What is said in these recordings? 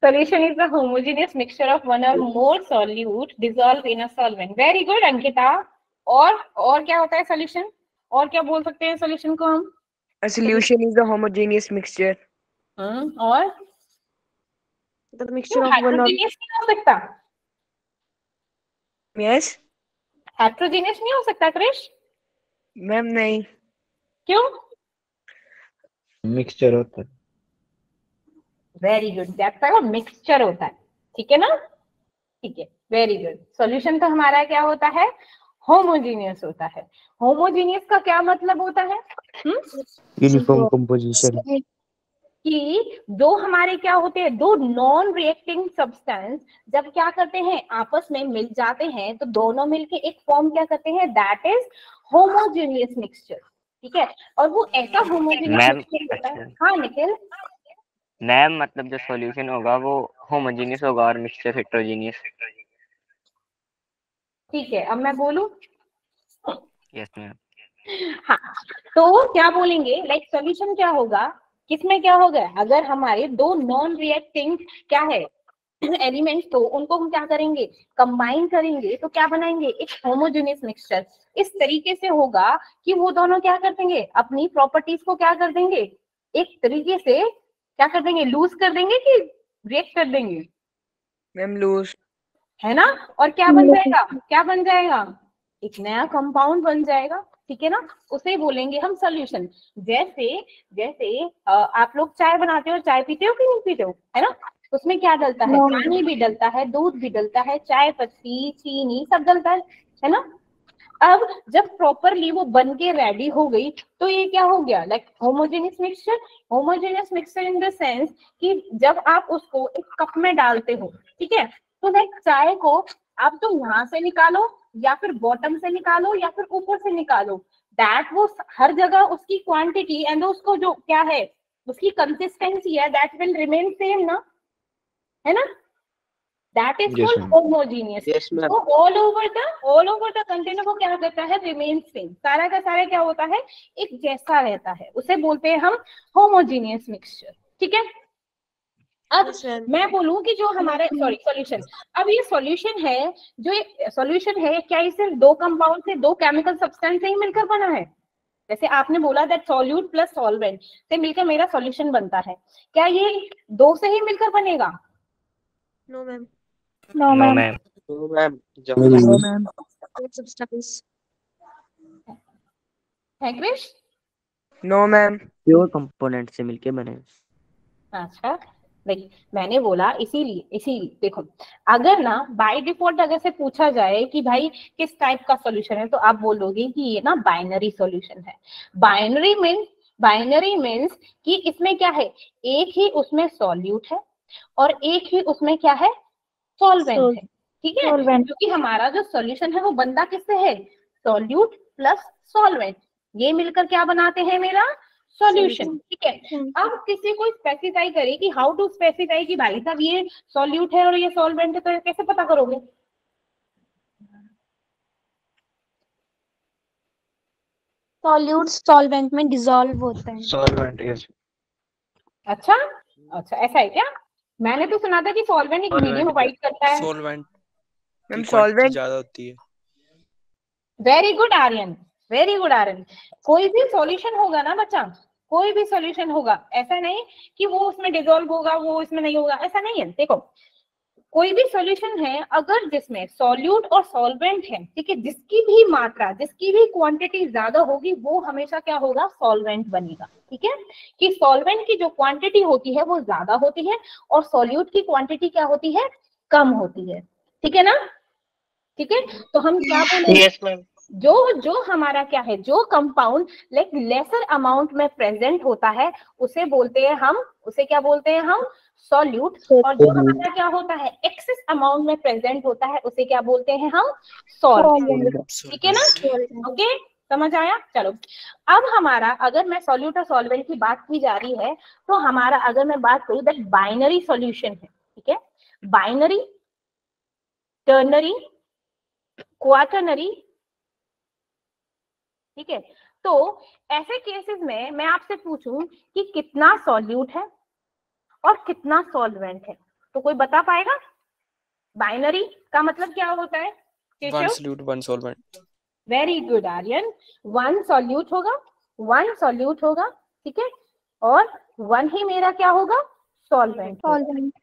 Solution is a homogeneous mixture of one or more solute dissolved in a solvent. Very good Ankita. और क्या होता है solution? और क्या बोल सकते हैं solution को हम? A solution is a homogeneous mixture. और The mixture of one or heterogeneous नहीं हो सकता? yes. Heterogeneous नहीं हो सकता क्रिश? मैम नहीं। क्यों? मिक्सचर होता है। Very good, that's a mixture होता है, ठीक है ना? ठीक है, वेरी गुड। सॉल्यूशन तो हमारा क्या होता है? होमोजीनियस होता है। होमोजीनियस का क्या मतलब होता है? Uniform composition. कि दो हमारे क्या होते हैं, दो नॉन रिएक्टिंग सब्सटेंस जब क्या करते हैं आपस में मिल जाते हैं तो दोनों मिलके एक फॉर्म क्या करते हैं, दैट इज होमोजीनियस मिक्सचर। ठीक है, और वो ऐसा होमोजीनियस मिक्सचर होता है। हाँ निखिल। मैम मतलब जो सॉल्यूशन होगा वो होमोजेनियस होगा और मिक्सचर हेट्रोजेनियस। ठीक है, अब मैं बोलूं? Yes ma'am. हाँ, तो क्या बोलेंगे, लाइक सॉल्यूशन क्या होगा, किसमें क्या होगा, अगर हमारे दो नॉन रिएक्टिंग क्या है एलिमेंट्स, तो उनको हम क्या करेंगे, कंबाइन करेंगे तो क्या बनाएंगे, एक होमोजेनियस मिक्सचर। इस तरीके से होगा कि वो दोनों क्या कर देंगे, अपनी प्रॉपर्टीज को क्या कर देंगे, एक तरीके से क्या कर देंगे, लूज कर देंगे कि रिएक्ट कर देंगे, मैम लूज, है ना? और क्या बन जाएगा, क्या बन जाएगा, एक नया कंपाउंड बन जाएगा। ठीक है ना, उसे बोलेंगे हम सॉल्यूशन। जैसे जैसे आप लोग चाय बनाते हो, चाय पीते हो कि नहीं पीते हो, है ना? उसमें क्या डलता है, पानी भी डलता है, दूध भी डलता है, चाय पत्ती, चीनी सब डलता है ना? अब जब प्रॉपरली वो बन के रेडी हो गई तो ये क्या हो गया, like homogeneous mixture. Homogeneous mixture in the sense कि जब आप उसको एक कप में डालते हो, ठीक है, तो लाइक चाय को आप तो यहाँ से निकालो या फिर बॉटम से निकालो या फिर ऊपर से निकालो, दैट वो हर जगह उसकी क्वांटिटी एंड उसको जो क्या है उसकी कंसिस्टेंसी है दैट विल रिमेन सेम ना, है ना? That is Yes, called ma'am. homogeneous. Yes, ma'am. So all over the container को क्या करता है, remain same, सारा का सारा क्या होता है, एक जैसा रहता है, उसे बोलते हैं हम homogeneous mixture। ठीक है, अब मैं बोलूं कि जो हमारा सॉल्यूशन, अब ये सॉल्यूशन है, जो एक सॉल्यूशन है क्या ये सिर्फ दो कंपाउंड से, दो केमिकल सब्सटेंस से ही मिलकर बना है? जैसे आपने बोला दैट सॉल्यूट प्लस सॉल्वेंट से मिलकर मेरा सॉल्यूशन बनता है, क्या ये दो से ही मिलकर बनेगा? No ma'am, no ma'am. तो मैम नो मैम, सब्सटेंस है Krish? No ma'am, pure component से मिलके बने। अच्छा, देख मैंने बोला इसीलिए देखो, अगर ना बाय डिफॉल्ट अगर से पूछा जाए कि भाई किस टाइप का सॉल्यूशन है, तो आप बोलोगे कि ये ना बाइनरी सॉल्यूशन है। बाइनरी मीन्स कि इसमें क्या है, एक ही उसमें सॉल्यूट है और एक ही उसमें क्या है, सॉल्वेंट है। ठीक है, क्योंकि हमारा जो सॉल्यूशन है वो बनता किससे है, सॉल्यूट प्लस सॉल्वेंट, ये मिलकर क्या बनाते हैं, मेरा सॉल्यूशन। ठीक है, अब किसी को स्पेसिफाई करे कि हाउ टू स्पेसिफाई कि भाई साहब ये सॉल्यूट है और ये सॉल्वेंट है, तो कैसे पता करोगे? सॉल्यूट सॉल्वेंट में डिसॉल्व होता है। सॉल्वेंट। यस। अच्छा ऐसा है क्या? मैंने तो सुना था कि सॉल्वेंट एक मीडियम प्रोवाइड करता है। सॉल्वेंट मैम की क्वांटिटी सॉल्वेंट ज्यादा होती है। Very good Aryan, very good Aryan. कोई भी सॉल्यूशन होगा ना बच्चा, कोई भी सॉल्यूशन होगा, ऐसा नहीं कि वो उसमें डिसॉल्व होगा वो इसमें नहीं होगा, ऐसा नहीं है। देखो कोई भी सॉल्यूशन है अगर जिसमें सॉल्यूट और सॉल्वेंट है, ठीक है, जिसकी भी मात्रा, जिसकी भी क्वांटिटी ज्यादा होगी वो हमेशा क्या होगा, सॉल्वेंट बनेगा। ठीक है, कि सॉल्वेंट की जो क्वांटिटी होती है वो ज्यादा होती है और सॉल्यूट की क्वांटिटी क्या होती है, कम होती है। ठीक है ना? ठीक है, तो हम क्या बोलेंगे, यस मैम। जो हमारा क्या है, जो कंपाउंड लाइक लेसर अमाउंट में प्रेजेंट होता है उसे बोलते हैं हम, उसे क्या बोलते हैं हम, सॉल्यूट। और जो हमारा क्या होता है, एक्सेस अमाउंट में प्रेजेंट होता है उसे क्या बोलते हैं हम, सॉल्वेंट। ठीक है ना? ओके, समझ आया? चलो, अब हमारा अगर मैं सॉल्यूट और सॉल्वेंट की बात की जा रही है तो हमारा अगर मैं बात करूं दैट बाइनरी सॉल्यूशन है। ठीक है, बाइनरी, टर्नरी, क्वाटरनरी। ठीक है, तो ऐसे केसेस में मैं आपसे पूछूं कि कितना सॉल्यूट है और कितना सॉल्वेंट है, तो कोई बता पाएगा? बाइनरी का मतलब क्या होता है one Keshav? Solute one solvent. Very good Aryan, one solute होगा, वन सॉल्यूट होगा, ठीक है, और वन ही मेरा क्या होगा? सॉल्वेंट।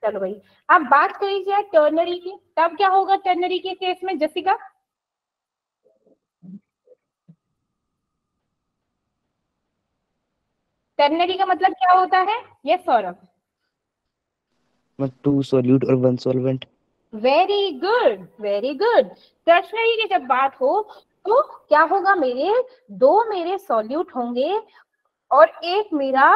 चलो भाई, अब बात करिए टर्नरी की, तब क्या होगा टर्नरी के केस में जसिका? टर्नरी का मतलब क्या होता है? यस सौरभ। टू सॉल्यूट और one solvent. Very good, very good. Tertiary की जब बात हो तो क्या होगा? मेरे सॉल्यूट होंगे और एक मेरा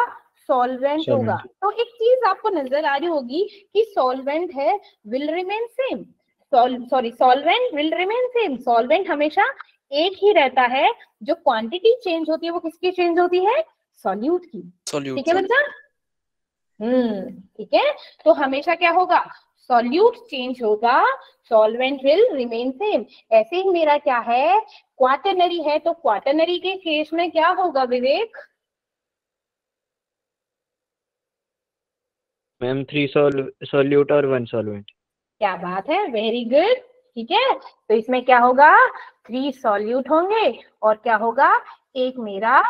सॉल्वेंट होगा। तो एक चीज आपको नजर आ रही होगी कि सॉल्वेंट है will remain same, solvent will remain same, solvent हमेशा एक ही रहता है, जो क्वांटिटी चेंज होती है वो किसकी चेंज होती है? सॉल्यूट की। ठीक है बच्चा? ठीक है, तो हमेशा क्या होगा? सॉल्यूट चेंज होगा, सॉल्वेंट विल रिमेन सेम। ऐसे ही मेरा क्या है? क्वाटरनरी है, तो क्वाटरनरी के केस में क्या होगा विवेक? मैम 3 सॉल्यूट और 1 सॉल्वेंट। क्या बात है, वेरी गुड। ठीक है, तो इसमें क्या होगा? 3 सॉल्यूट होंगे और क्या होगा? एक मेरा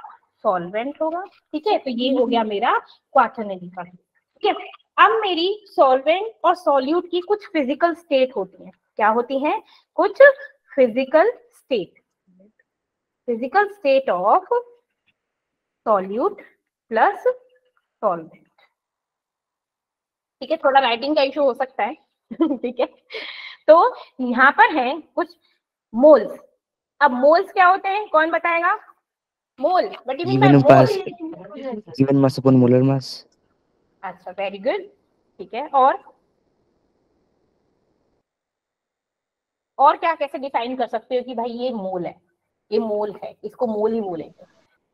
सॉल्वेंट होगा। ठीक है, तो ये हो गया मेरा क्वाटरनरी का। ठीक है, अब मेरी सॉल्वेंट और सॉल्यूट की कुछ फिजिकल स्टेट होती हैं। क्या होती हैं? कुछ physical state of solute plus solvent. ठीक है, थोड़ा राइटिंग का इशू हो सकता है। ठीक है, तो यहाँ पर है कुछ मोल्स। अब मोल्स क्या होते हैं, कौन बताएगा? Mole, but given mass upon molar mass. अच्छा, वेरी गुड। ठीक है, और क्या कैसे डिफाइन कर सकते हो कि भाई ये मोल है, ये मोल है, इसको मोल ही बोलेंगे।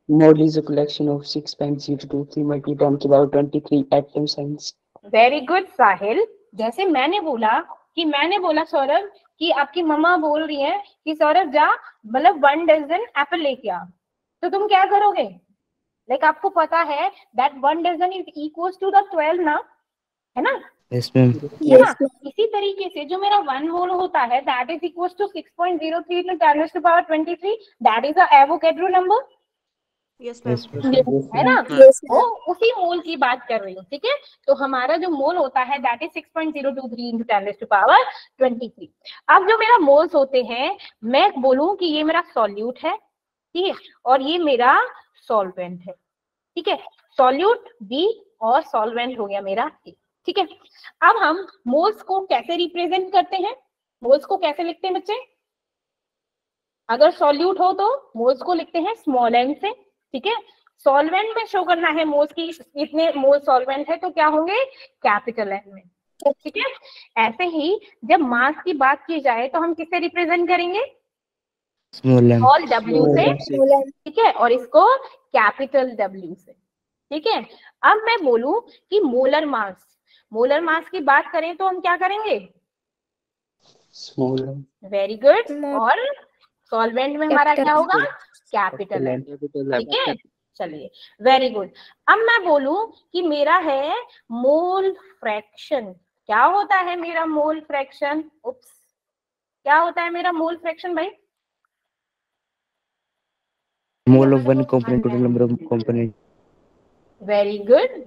Mole is a collection of 6.023 multi-terms about 23 atom signs. Very good Sahil. जैसे मैंने बोला सौरभ कि आपकी मम्मा बोल रही है कि सौरभ जा मतलब 1 डजन एप्पल लेके आ, तो तुम क्या करोगे? लाइक आपको पता है that 1 dozen is equals to the 12 ना, है ना? Yes ma'am. इसी तरीके से जो मेरा 1 मोल होता है that is equals to 6.03 into 10 raised to power 23, that is a Avogadro number. Yes ma'am. है ना? वो उसी मोल की बात कर रही हूँ। ठीक है, तो हमारा जो मोल होता है that is 6.023 into 10 raised to power 23। अब जो मेरा मोल्स होते हैं, मैं बोलूं कि ये मेरा सॉल्यूट है, ठीक है, और ये मेरा सॉल्वेंट है। ठीक है, सॉल्यूट बी और सॉल्वेंट हो गया मेरा ए। ठीक है, अब हम मोल्स को कैसे रिप्रेजेंट करते हैं? मोल्स को कैसे लिखते हैं बच्चे? अगर सॉल्यूट हो तो मोल्स को लिखते हैं स्मॉल एन से। ठीक है, सॉल्वेंट में शो करना है मोल्स की, इतने मोल सॉल्वेंट है तो क्या होंगे? कैपिटल एन में। ठीक है, ऐसे ही जब मास की बात की जाए तो हम किससे रिप्रेजेंट करेंगे? स्मॉल डब्ल्यू से। ठीक है, और इसको कैपिटल डब्ल्यू से। ठीक है, अब मैं बोलूं कि मोलर मास की बात करें तो हम क्या करेंगे? Small. Very good. और सॉल्वेंट में हमारा क्या होगा? Capital N. ठीक है, चलिए, वेरी गुड। अब मैं बोलूं कि मेरा है मोल फ्रैक्शन। क्या होता है मेरा मोल फ्रैक्शन? उप्स, क्या होता है मेरा मोल फ्रैक्शन भाई? Mole of one component total number of component. Very good.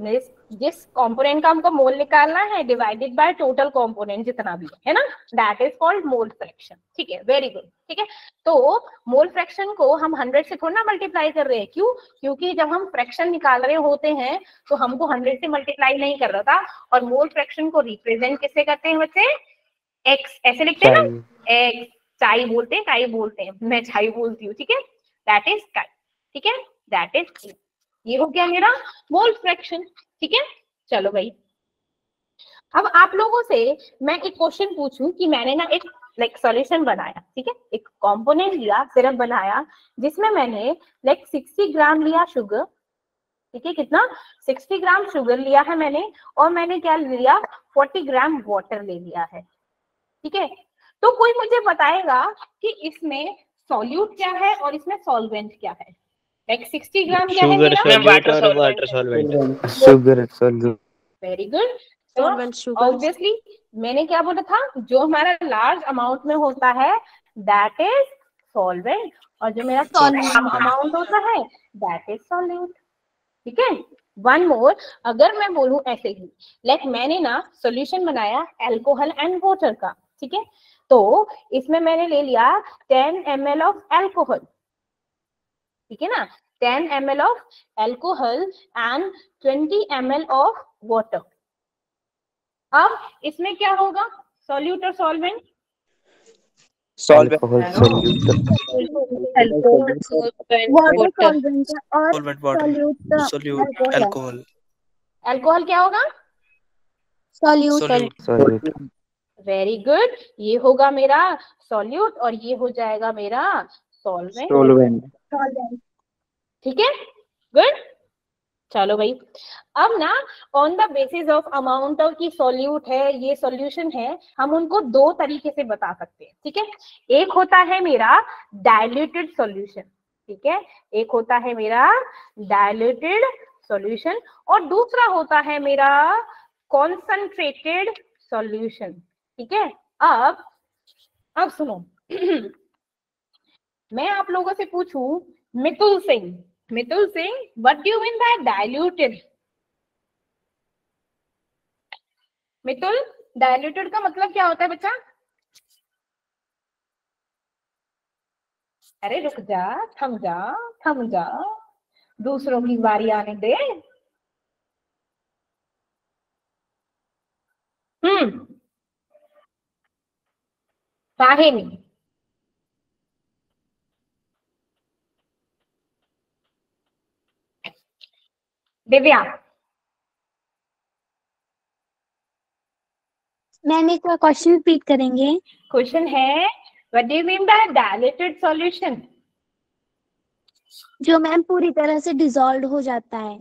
जिस कंपोनेंट का हमको मोल निकालना है डिवाइडेड बाय टोटल कंपोनेंट जितना भी है ना, that is called mole fraction. ठीक है, वेरी गुड। ठीक है, तो मोल फ्रैक्शन को हम 100 से थोड़ा ना मल्टीप्लाई कर रहे हैं। क्यों? क्योंकि जब हम फ्रैक्शन निकाल रहे होते हैं तो हमको 100 से मल्टीप्लाई नहीं कर रहा था। और मोल फ्रैक्शन को रिप्रेजेंट किससे करते हैं बच्चे? एक्स, ऐसे लिखते हैं ना, एक्स, चाई बोलते हैं, काई बोलते हैं, मैं चाई बोलती हूँ। ठीक है, दैट इज काई। ठीक है, दैट इज, ये हो गया मेरा मोल फ्रैक्शन। ठीक है, चलो भाई, अब आप लोगों से मैं एक क्वेश्चन पूछूं कि मैंने ना एक सॉल्यूशन बनाया। ठीक है, एक कंपोनेंट लिया, सिरप बनाया, जिसमें मैंने 60 ग्राम लिया शुगर। ठीक है, कितना? 60 ग्राम शुगर लिया है मैंने, और मैंने क्या लिया? 40 ग्राम वाटर ले लिया है। ठीक है, तो कोई मुझे बताएगा कि इसमें सॉल्यूट क्या है और इसमें सॉल्वेंट क्या है? 60 ग्राम क्या है मेरा? Water solvent. Sugar solvent. Very good. Solvent sugars. Obviously मैंने क्या बोला था, जो हमारा लार्ज अमाउंट में होता है दैट इज सॉल्वेंट, और जो मेरा अमाउंट होता है दैट इज सॉल्यूट। ठीक है। वन मोर, अगर मैं बोलूं ऐसे ही, लाइक मैंने ना सॉल्यूशन बनाया अल्कोहल एंड वाटर का, ठीक है, तो इसमें मैंने ले लिया 10 ml ऑफ अल्कोहल, ठीक है ना, 10 ml of alcohol and 20 ml of water. अब इसमें क्या होगा, सॉल्यूट और solvent? Alcohol solute alcohol water solvent और solvent water solute solute alcohol alcohol alcohol क्या होगा? Solute solute solute very good, ये होगा मेरा सॉल्यूट और ये हो जाएगा मेरा सॉल्वेंट। solvent ठीक है, गुड। चलो भाई, अब ना on the basis of amount of की सॉल्यूट है, ये सॉल्यूशन है, हम उनको दो तरीके से बता सकते हैं। ठीक है, एक होता है मेरा डाइल्यूटेड सॉल्यूशन, ठीक है, एक होता है मेरा डाइल्यूटेड सॉल्यूशन और दूसरा होता है मेरा कॉन्संट्रेटेड सॉल्यूशन। ठीक है, अब सुनो मैं आप लोगों से पूछूं, Mitul Singh what do you mean bye diluted? Mitul, diluted का मतलब क्या होता है बच्चा? अरे रुक जा, थम जा, दूसरों की बारी आने दे। साहिल, दिव्या, मैम एक क्वेश्चन रिपीट करेंगे? क्वेश्चन है what do you mean bye diluted solution? जो मैम पूरी तरह से डिसॉल्व हो जाता है।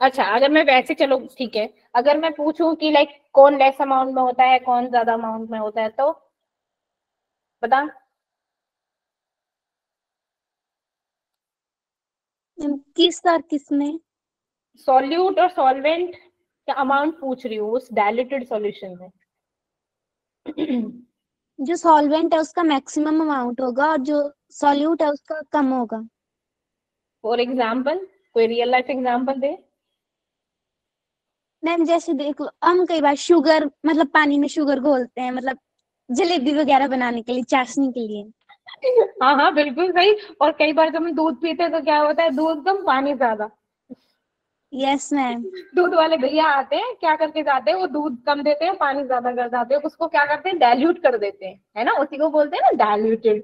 अच्छा, अगर मैं वैसे, चलो ठीक है, अगर मैं पूछूं कि लाइक कौन लेस अमाउंट में होता है कौन ज्यादा अमाउंट में होता है, तो बता। किस और किस में? सॉल्यूट और सॉल्वेंट का अमाउंट पूछ रही हूँ उस डाइल्यूटेड सॉल्यूशन में। जो सॉल्वेंट है उसका मैक्सिमम अमाउंट होगा और जो सॉल्यूट है उसका कम होगा। फॉर एग्जाम्पल, कोई रियल लाइफ एग्जाम्पल दे। मैम जैसे देख लो, हम कई बार शुगर मतलब पानी में शुगर घोलते हैं, मतलब जलेबी वगैरह बनाने के लिए, चाशनी के लिए। हाँ हाँ बिल्कुल सही। और कई बार जब हम दूध पीते हैं तो क्या होता है, दूध कम पानी ज्यादा। Yes ma'am. दूध वाले भैया आते हैं, क्या करके जाते हैं, वो दूध कम देते हैं पानी ज्यादा कर जाते हैं, उसको क्या करते हैं, डाइल्यूट कर देते हैं, है ना, उसी को बोलते हैं ना डाइल्यूटेड।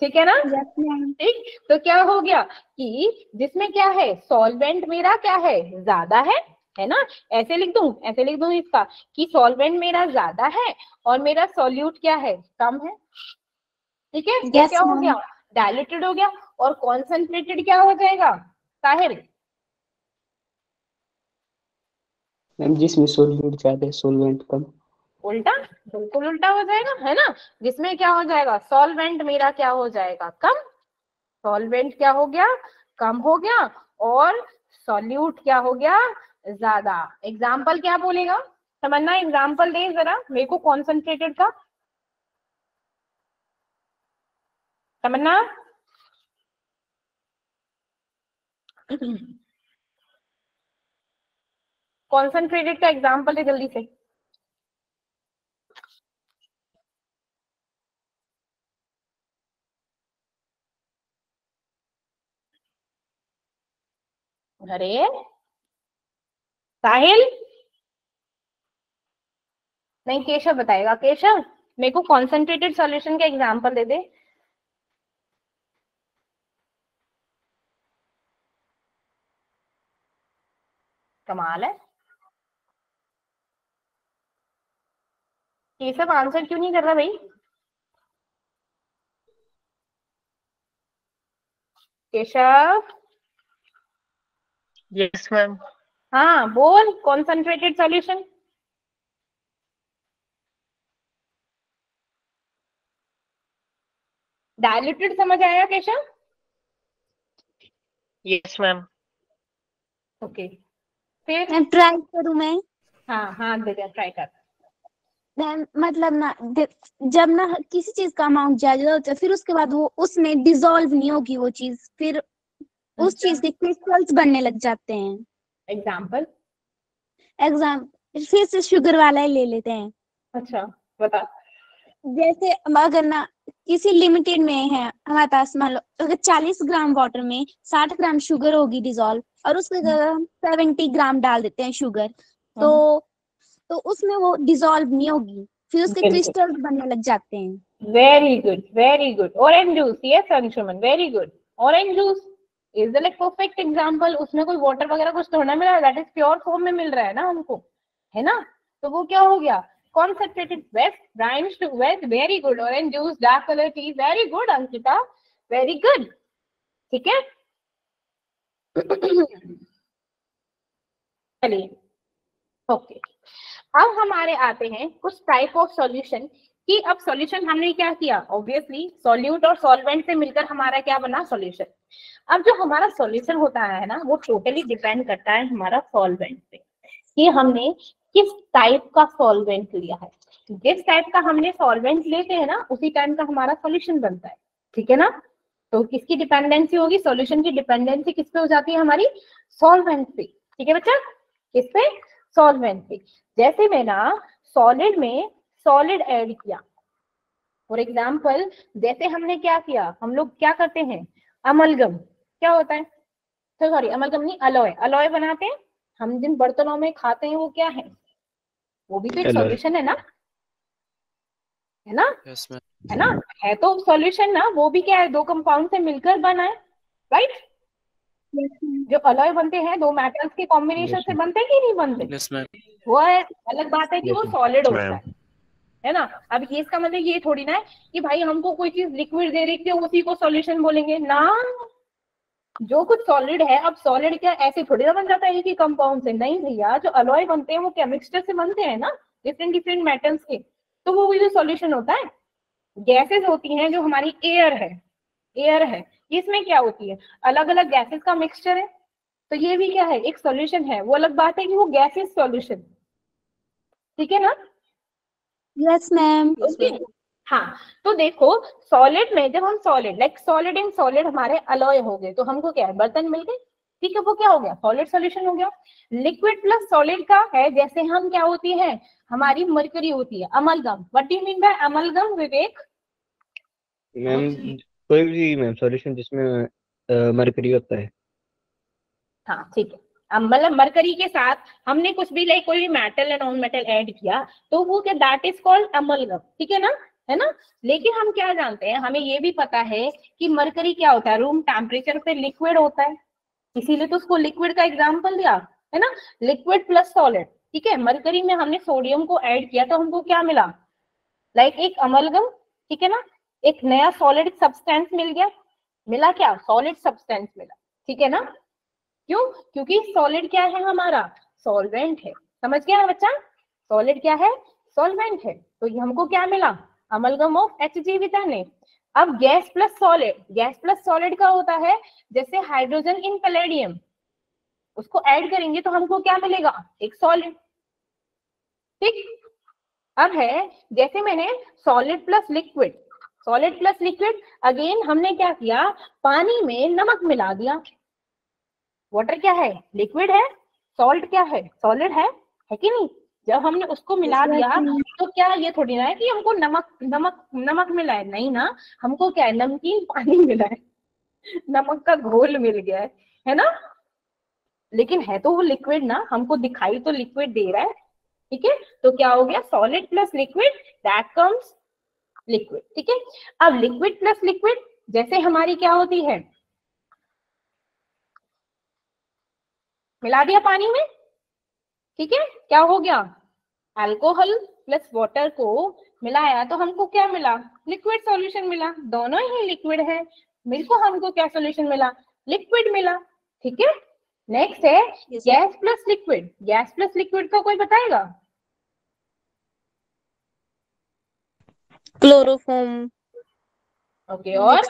ठीक है ना? Yes ma'am. ठीक, तो क्या हो गया कि जिसमें क्या है, सॉल्वेंट मेरा क्या है, ज्यादा है ना, ऐसे लिख दूं इसका कि सॉल्वेंट मेरा ज्यादा है और मेरा सॉल्यूट क्या है, कम है। ठीक है, तो Yes, क्या हो ma'am. गया, डाइल्यूटेड हो गया। और कॉन्सेंट्रेटेड क्या हो जाएगा साहिल? मैम जिसमें सोल्यूट ज्यादा है सोलवेंट कम। उल्टा, बिल्कुल उल्टा हो जाएगा, है ना, जिसमें क्या हो जाएगा, सॉल्वेंट मेरा क्या हो जाएगा, कम, सॉल्वेंट क्या हो गया, कम हो गया, और सॉल्यूट क्या हो गया, ज्यादा। एग्जाम्पल क्या बोलेगा, तमन्ना एग्जाम्पल दे जरा मेरे को कॉन्सेंट्रेटेड का। तमन्ना कॉन्सेंट्रेटेड का एग्जाम्पल दे जल्दी से। अरे साहिल, नहीं केशव बताएगा। केशव मेरे को कॉन्सेंट्रेटेड सॉल्यूशन का एग्जाम्पल दे दे। कमाल है, केशव आंसर क्यों नहीं कर रहा भाई? Keshav, Yes, ma'am. हाँ बोल, कॉन्सेंट्रेटेड सॉल्यूशन। डाइल्यूटेड समझ आया केशव? Yes, ma'am. ओके, फिर मैम ट्राई करूँ मैं? हाँ हाँ दिव्या ट्राई कर। मैम मतलब ना जब ना किसी चीज का अमाउंट ज्यादा होता है फिर उसके बाद वो उसमें डिसॉल्व नहीं होगी वो चीज, फिर उस चीज के क्रिस्टल्स बनने लग जाते हैं। एग्जाम्पल? फिर से शुगर वाला ही ले लेते हैं। अच्छा बता। जैसे अगर ना किसी लिमिटेड में है हमारे पास, मान लो अगर 40 ग्राम वाटर में 60 ग्राम शुगर होगी डिसॉल्व, और उसके जगह हम 70 ग्राम डाल देते हैं शुगर, तो उसमें वो डिसॉल्व नहीं होगी, फिर उसके बिल्कुल। क्रिस्टल्स बनने लग जाते हैं। Very good very good. Orange juice, yes Anshuman, very good. Orange juice is like perfect example. उसमें कोई वाटर वगैरह कुछ थोड़ा मिला है, दैट इज प्योर फॉर्म में मिल रहा है ना हमको, है ना। तो वो क्या हो गया, concentrated west rhymes to west, very good। orange juice, dark color tea, very good Ankita, very good। ठीक है चलिए ओके। अब हमारे आते हैं कुछ टाइप ऑफ सॉल्यूशन कि अब सॉल्यूशन हमने क्या किया, ऑब्वियसली सॉल्यूट और सॉल्वेंट से मिलकर हमारा क्या बना, सॉल्यूशन। अब जो हमारा सॉल्यूशन होता है ना वो टोटली डिपेंड करता है हमारा सॉल्वेंट पे कि हमने किस टाइप का सॉल्वेंट लिया है। जिस टाइप का हमने सॉल्वेंट लेते हैं ना उसी टाइप का हमारा सॉल्यूशन बनता है, ठीक है ना। तो किसकी डिपेंडेंसी होगी, सॉल्यूशन की डिपेंडेंसी किस पे हो जाती है हमारी, सॉल्वेंट पे। ठीक है बच्चा, किस पे, सॉल्वेंट पे। जैसे मैं ना सॉलिड में सॉलिड ऐड किया, फॉर एग्जाम्पल जैसे हमने क्या किया, हम लोग क्या करते हैं, अमलगम क्या होता है, तो सॉरी अमलगम नहीं, अलॉय, अलॉय बनाते हैं हम जिन बर्तनों में खाते हैं, वो क्या है, वो भी तो एक सॉल्यूशन है ना, है ना। Yes ma'am. है ना, है तो सॉल्यूशन ना, वो भी क्या है, दो कंपाउंड से मिलकर बना है, राइट। जो अलॉय बनते हैं दो मेटल्स के कॉम्बिनेशन से बनते हैं कि नहीं बनते, यस मैम। वो है, अलग बात है कि वो सॉलिड होता मैम। है ना। अब ये इसका मतलब ये थोड़ी ना है कि भाई हमको कोई चीज लिक्विड दे रही थी उसी को सॉल्यूशन बोलेंगे ना। जो कुछ सॉलिड है, अब सॉलिड क्या ऐसे थोड़ी ना बन जाता है कि कंपाउंड से, नहीं भैया, जो अलॉय बनते हैं वो क्या मिक्सचर से बनते हैं ना, डिफरेंट डिफरेंट मेटल्स के, तो वो भी जो सॉल्यूशन होता है। गैसेस होती हैं, जो हमारी एयर है, एयर है, इसमें क्या होती है, अलग अलग गैसेस का मिक्सचर है, तो ये भी क्या है, एक सॉल्यूशन है। वो अलग बात है कि वो गैसेस सॉल्यूशन, ठीक है ना। Yes ma'am. ओके हाँ, तो देखो सॉलिड में जब हम solid like solid in solid हमारे अलॉय हो गए, तो हमको क्या है, बर्तन मिल गए, ठीक है, वो क्या हो गया, सॉलिड सॉल्यूशन हो गया। लिक्विड प्लस सॉलिड का है, जैसे हम क्या होती है, हमारी मरकरी होती है, amalgam. What do you mean bye amalgam Vivek? Ma'am कोई भी मैम सॉल्यूशन जिसमें मरकरी होता है। हाँ ठीक है, अब मतलब मरकरी के साथ हमने कुछ भी लाइक कोई भी मेटल या नॉन मेटल ऐड किया, तो वो क्या, दैट इज कॉल्ड अमलगम, ठीक है ना, है ना। लेकिन हम क्या जानते हैं, हमें ये भी पता है कि मरकरी क्या होता है, रूम टेम्परेचर पे लिक्विड होता है, इसीलिए तो उसको लिक्विड का एग्जाम्पल दिया, है ना। लिक्विड प्लस सॉलिड, ठीक है, मरकरी में हमने सोडियम को ऐड किया तो हमको क्या मिला, लाइक एक अमलगम, ठीक है ना, एक नया सॉलिड सब्सटेंस मिल गया, मिला क्या, सॉलिड सब्सटेंस मिला, ठीक है ना। क्यों, क्योंकि सॉलिड क्या है हमारा, सॉल्वेंट है, समझ गया ना बच्चा, सॉलिड क्या है, सॉल्वेंट है, तो ये हमको क्या मिला, amalgam of Hg with Na। अब gas plus solid, gas plus solid का होता है जैसे हाइड्रोजन इन पैलेडियम, उसको ऐड करेंगे तो हमको क्या मिलेगा, एक सॉलिड, ठीक। अब है जैसे मैंने solid plus liquid, solid plus liquid, again हमने क्या किया, पानी में नमक मिला दिया। वाटर क्या है, लिक्विड है, सॉल्ट क्या है, सॉलिड है कि नहीं। जब हमने उसको मिला दिया तो क्या ये थोड़ी ना है कि हमको नमक नमक नमक मिला है, नहीं ना, हमको क्या है, नमकीन पानी मिला है, नमक का घोल मिल गया है ना। लेकिन है तो वो लिक्विड ना, हमको दिखाई तो लिक्विड दे रहा है, ठीक है। तो क्या हो गया, solid plus liquid, that comes liquid, ठीक है। अब लिक्विड प्लस लिक्विड जैसे हमारी क्या होती है, मिला दिया पानी में, ठीक है, क्या हो गया, अल्कोहल प्लस वाटर को मिलाया तो हमको क्या मिला, लिक्विड सॉल्यूशन मिला, दोनों ही लिक्विड है, मिलको हमको क्या सॉल्यूशन मिला, लिक्विड मिला, ठीक है। नेक्स्ट है gas plus liquid, gas plus liquid का कोई बताएगा, क्लोरोफॉर्म। ओके और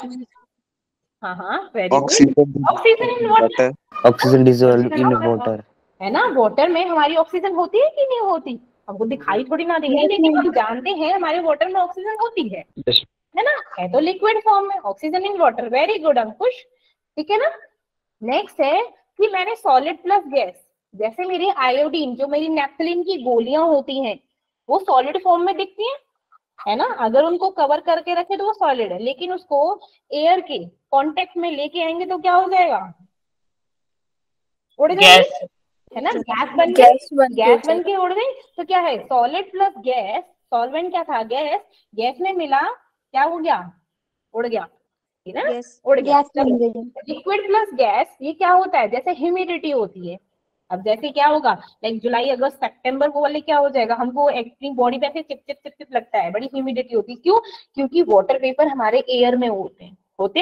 हाँ हाँ very good, oxygen in water, oxygen dissolve in water. है ना। वाटर में हमारी ऑक्सीजन होती है कि नहीं होती, हमको दिखाई थोड़ी ना देगी, लेकिन हम जानते हैं हमारे वाटर में ऑक्सीजन होती है ना, है तो लिक्विड फॉर्म में, oxygen in water. Very good Ankush, ठीक है ना। नेक्स्ट है कि मैंने सॉलिड प्लस गैस, जैसे मेरी आयोडीन, जो मेरी नेफ्थलीन की गोलियां होती हैं, वो सॉलिड फॉर्म में दिखती हैं, है ना। अगर उनको कवर करके रखे तो वो सॉलिड है, लेकिन उसको एयर के कांटेक्ट में लेके आएंगे तो क्या हो जाएगा, उड़ जाएगी, है ना। गैस बन के उड़ गई, तो क्या है, सॉलिड प्लस गैस, सॉल्वेंट क्या था, गैस, गैस में मिला, क्या हो गया, उड़ गया, है ना, उड़ गया। लिक्विड प्लस गैस, ये क्या होता है, जैसे ह्यूमिडिटी होती है। अब जैसे क्या होगा, लाइक जुलाई अगस्त सितंबर, वो वाले क्या हो जाएगा, हमको अपनी बॉडी पे ऐसे चिप चिप चिप चिप लगता है, बड़ी ह्यूमिडिटी होती है। क्यों, क्योंकि वाटर वेपर हमारे एयर में होते हैं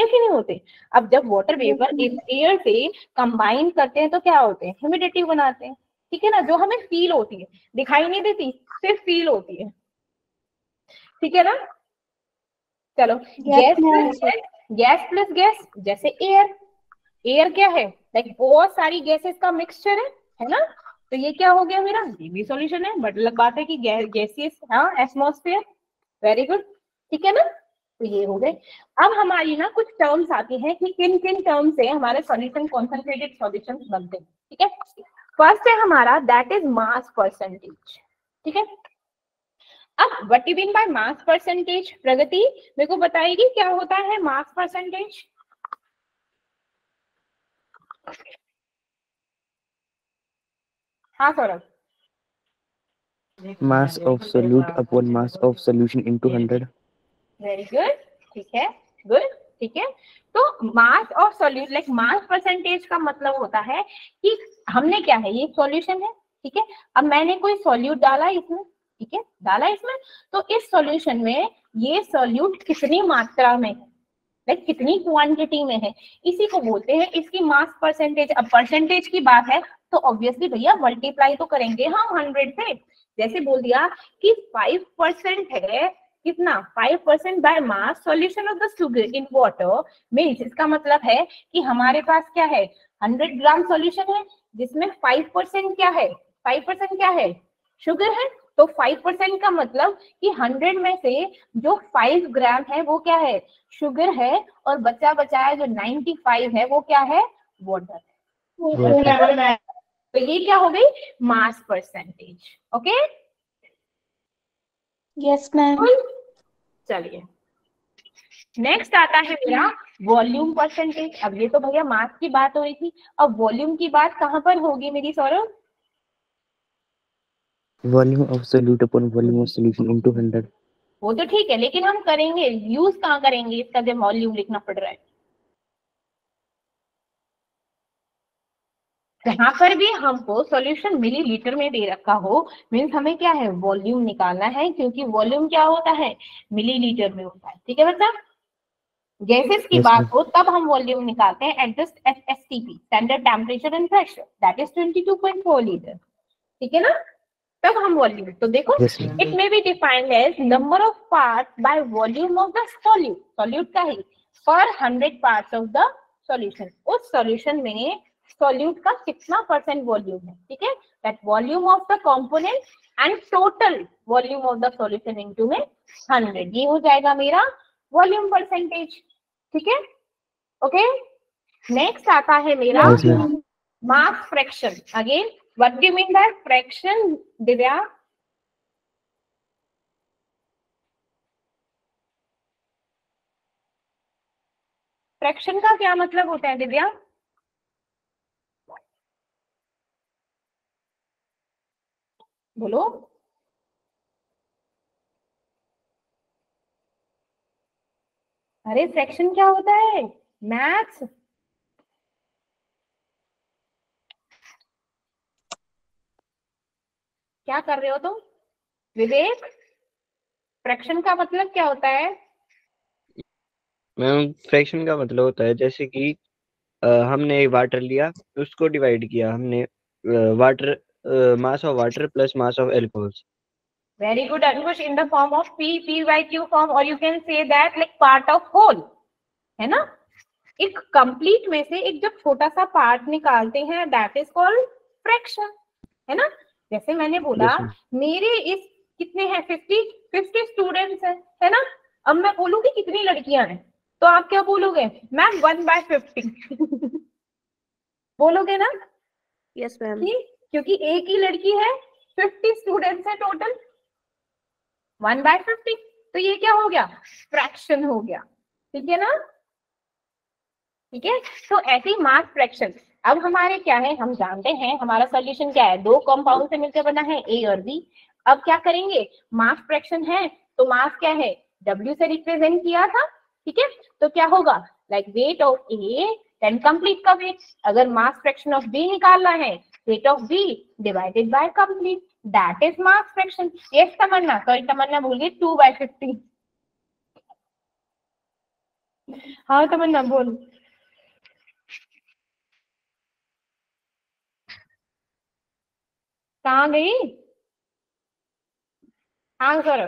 कि नहीं होते। अब जब वाटर वेपर एयर से कंबाइन करते हैं तो क्या होते हैं, ह्यूमिडिटी बनाते हैं, ठीक है ना, जो हमें फील होती है, दिखाई नहीं देती, सिर्फ फील होती है, ठीक है ना। चलो, गैस प्लस गैस, जैसे एयर, एयर क्या है, लाइक बहुत सारी गैसेस का मिक्सचर है ना। तो ये क्या हो गया मेरा, ये भी सॉल्यूशन है, बट अलग बात है कि गैसियस, हाँ, एटमॉस्फेयर। वेरी गुड, ठीक है ना। तो ये हो गए। अब हमारी ना कुछ टर्म्स आती हैं कि किन किन टर्म से हमारे सॉल्यूशन कॉन्सेंट्रेटेड सॉल्यूशन बनते हैं, ठीक है। फर्स्ट है हमारा, दैट इज मास परसेंटेज, ठीक है। अब what you mean by mass percentage, Pragati मेरे को बताएगी क्या होता है मास परसेंटेज। हाँ Saurabh. Mass of solute upon mass of solution into 100. Very good, ठीक है, गुड, ठीक है। तो mass of solute, like mass percentage का मतलब होता है कि हमने क्या है, ये सॉल्यूशन है, ठीक है। अब मैंने कोई सॉल्यूट डाला इसमें, ठीक है, डाला इसमें, तो इस सॉल्यूशन में ये सॉल्यूट कितनी मात्रा में है, लाइक कितनी क्वांटिटी में है, इसी को बोलते हैं इसकी मास परसेंटेज। अब परसेंटेज की बात है तो ऑब्वियसली भैया मल्टीप्लाई तो करेंगे हम 100 से। जैसे बोल दिया कि 5% है, कितना, 5% by mass solution of the sugar in water, means इसका मतलब है कि हमारे पास क्या है, 100 ग्राम सॉल्यूशन है, जिसमें 5% क्या है, 5% क्या है, शुगर है। तो 5% का मतलब कि 100 में से जो 5 ग्राम है वो क्या है, शुगर है, और बचा बचाया जो 95 है वो क्या है, वाटर। तो ये क्या हो गई, mass percentage. Okay, yes ma'am. चलिए, नेक्स्ट आता है मेरा वॉल्यूम परसेंटेज। अब ये तो भैया मास की बात हो रही थी, अब वॉल्यूम की बात कहाँ पर होगी मेरी Saurabh. Volume of solute upon volume of solution into 100. वो तो ठीक है, लेकिन हम करेंगे यूज कहाँ करेंगे इसका, जब वॉल्यूम लिखना पड़ रहा है। जहां पर भी हमको सॉल्यूशन मिलीलीटर में दे रखा हो, मीन्स हमें क्या है, वॉल्यूम निकालना है, क्योंकि वॉल्यूम क्या होता है, मिलीलीटर में होता है, ठीक है बच्चा। गैसेस की बात हो तब हम वॉल्यूम निकालते हैं, adjust STP, standard temperature and pressure, that is 22.4 litre, ठीक है ना, तब हम वॉल्यूम। तो देखो, it may be defined as number of parts by volume of the solute, solute का ही, पर 100 पार्ट्स ऑफ द सॉल्यूशन, उस सॉल्यूशन में सॉल्यूट का कितना परसेंट वॉल्यूम है, ठीक है, that volume of the component and total volume of the solution into में 100, ये हो जाएगा मेरा वॉल्यूम परसेंटेज, ठीक है। ओके, नेक्स्ट आता है मेरा mass fraction. Again, what do you mean by fraction Divya. Fraction का क्या मतलब होता है दिव्या। बोलो। अरे फ्रैक्शन क्या होता है, मैथ्स। क्या कर रहे हो तुम विवेक, फ्रैक्शन का मतलब क्या होता है। मैम फ्रैक्शन का मतलब होता है जैसे कि हमने वाटर लिया, उसको डिवाइड किया हमने, water, mass of water plus mass of alcohols. Very good Ankush, in the form of P by Q form, और you can say that like part of whole, है ना। एक कंप्लीट में से एक जब छोटा सा पार्ट निकालते हैं, दैट इज कॉल्ड फ्रैक्शन, है ना। जैसे मैंने बोला Yes, ma'am. मेरे इस कितने हैं 50 स्टूडेंट्स है ना। अब मैं बोलूंगी कितनी लड़कियां हैं, तो आप क्या बोलोगे मैम 1/50 बोलोगे ना। Yes ma'am. क्योंकि एक ही लड़की है, 50 स्टूडेंट्स है टोटल, 1/50, तो ये क्या हो गया, फ्रैक्शन हो गया, ठीक है ना। ठीक है, तो ऐसे ही मास फ्रैक्शन। अब हमारे क्या है, हम जानते हैं हमारा सॉल्यूशन क्या है, दो कंपाउंड से मिलकर बना है ए और बी। अब क्या करेंगे, मास फ्रैक्शन है तो मास क्या है, W से रिप्रेजेंट किया था, ठीक है। तो क्या होगा, like weight of A then complete का वेट। अगर मास फ्रैक्शन ऑफ बी निकालना है, weight of B divided by complete, that is mass fraction. Yes Tamanna, sorry Tamanna भूल गई, 2/50। हाँ तमन्ना बोल। कहाँ गई, हाँ सर।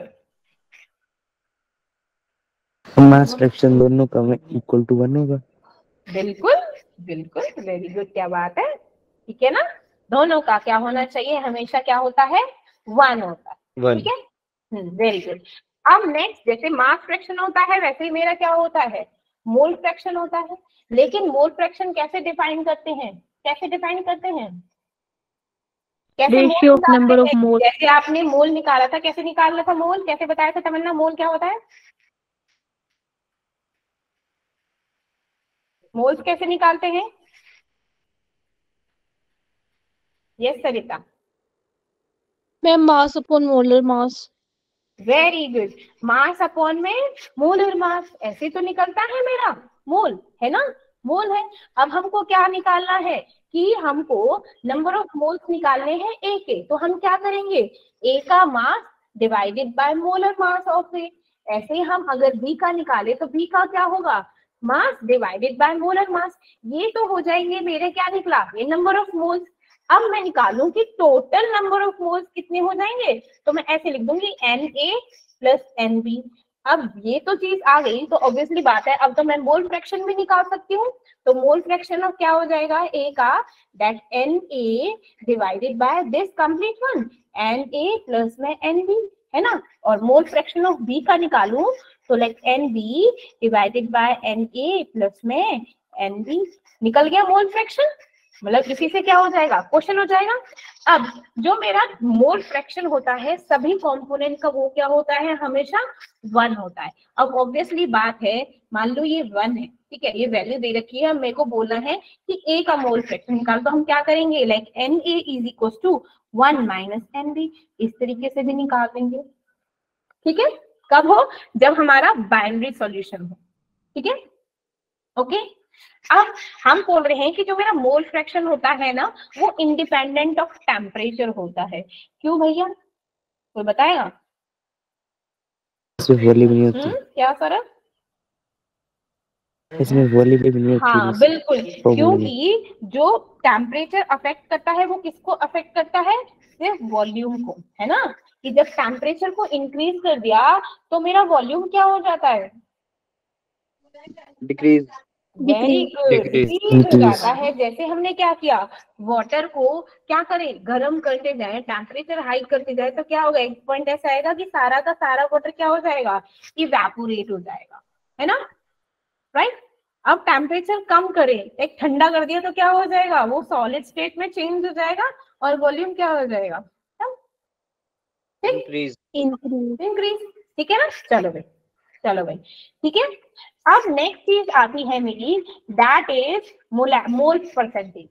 मास फ्रैक्शन दोनों का इक्वल टू 1 होगा। बिल्कुल बिल्कुल, वेरी गुड, क्या बात है, ठीक है ना। दोनों का क्या होना चाहिए, हमेशा क्या होता है, 1 होता है, 1। ठीक है, वेरी गुड। अब नेक्स्ट, जैसे मास फ्रैक्शन होता है वैसे ही मेरा क्या होता है, मोल फ्रैक्शन होता है। लेकिन मोल फ्रैक्शन कैसे डिफाइन करते हैं, कैसे डिफाइन करते हैं, कैसे ratio of number of mole. जैसे आपने मोल निकाला था, कैसे निकालना था मोल, कैसे बताया था तमन्ना, मोल क्या होता है, मोल्स कैसे निकालते हैं, yes Sarita. Ma'am mass upon molar mass. Very good, mass upon में मोलर मास, ऐसे तो निकलता है मेरा मोल, है ना, मोल है। अब हमको क्या निकालना है कि हमको नंबर ऑफ मोल्स निकालने हैं ए के, तो हम क्या करेंगे, ए का mass divided by molar mass of A. ऐसे हम अगर बी का निकाले तो बी का क्या होगा, मास डिवाइडेड बाय मोलर मास। ये तो हो जाएंगे मेरे, क्या निकला, ये नंबर ऑफ मोल्स। अब मैं निकालूं कि टोटल नंबर ऑफ मोल्स कितने हो जाएंगे, तो मैं ऐसे लिख दूंगी Na प्लस Nb। अब ये तो चीज आ गई, तो ऑब्वियसली बात है अब तो मैं मोल फ्रैक्शन भी निकाल सकती हूँ। तो मोल फ्रैक्शन ऑफ क्या हो जाएगा, ए का, that Na divided by this complete one, Na plus में Nb, है ना। और मोल फ्रैक्शन ऑफ बी का निकालूं तो like Nb divided by Na plus में Nb, निकल गया मोल फ्रैक्शन। मतलब इसी से क्या हो जाएगा, क्वेश्चन हो जाएगा। अब जो मेरा मोल फ्रैक्शन होता है सभी कंपोनेंट का, वो क्या होता है, हमेशा 1 होता है। अब ऑब्वियसली बात है, मान लो ये 1 है, ठीक है, ये वैल्यू दे रखी है, मेरे को बोलना है कि ए का मोल फ्रैक्शन निकाल, तो हम क्या करेंगे, like Na is equal to 1 minus Nb, इस तरीके से भी निकाल देंगे, ठीक है। कब हो, जब हमारा बाइनरी सॉल्यूशन हो, ठीक है, ओके। अब हम बोल रहे हैं कि जो मेरा मोल फ्रैक्शन होता है ना, वो इंडिपेंडेंट ऑफ टेम्परेचर होता है। क्यों भैया, कोई बताएगा, इसमें वॉल्यूम नहीं होती, क्या सर, इसमें वॉल्यूम भी नहीं होती। हाँ बिल्कुल, क्योंकि जो टेम्परेचर अफेक्ट करता है वो किसको अफेक्ट करता है, सिर्फ वॉल्यूम को, है ना। कि जब टेम्परेचर को इंक्रीज कर दिया तो मेरा वॉल्यूम क्या हो जाता है, डिक्रीज। वेरी गुड, डिक्रीज हो जाता है। जैसे हमने क्या किया, वाटर को क्या करें, गर्म करते जाए, टेम्परेचर हाई करते जाए, तो क्या होगा, एक पॉइंट ऐसा आएगा कि सारा का सारा वाटर क्या हो जाएगा, इवेपोरेट हो जाएगा, है ना, राइट। अब टेम्परेचर कम करें, एक ठंडा कर दिया तो क्या हो जाएगा, वो सॉलिड स्टेट में चेंज हो जाएगा और वॉल्यूम क्या हो जाएगा, इंक्रीज। इंक्रीज, ठीक है ना। चलो भाई, चलो भाई, ठीक है। अब नेक्स्ट चीज आती है मेरी, that is mole percentage.